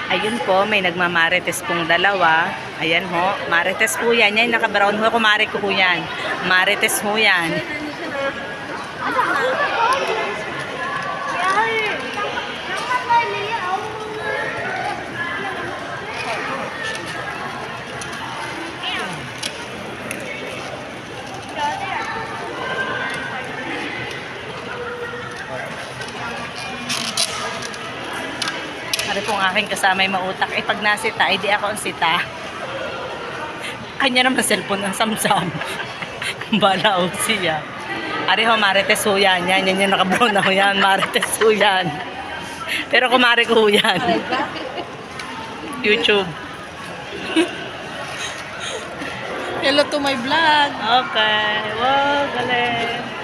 Ayun po, may nagmamarites pong dalawa. Ayan ho, marites po yan. Yan, naka-brown ho, kumari ko po yan. Marites ho yan. Ari pong aking kasama ay mautak. Eh, pag nasita, ay di ako ang sita. Kanya naman cellphone ang samsam. Bala o siya. Ari ho, marites ho yan. Yan yung naka-brown na ho yan. Marites ho yan. Pero kumari ko ho yan. YouTube. Hello to my vlog. Okay. Wow, galing.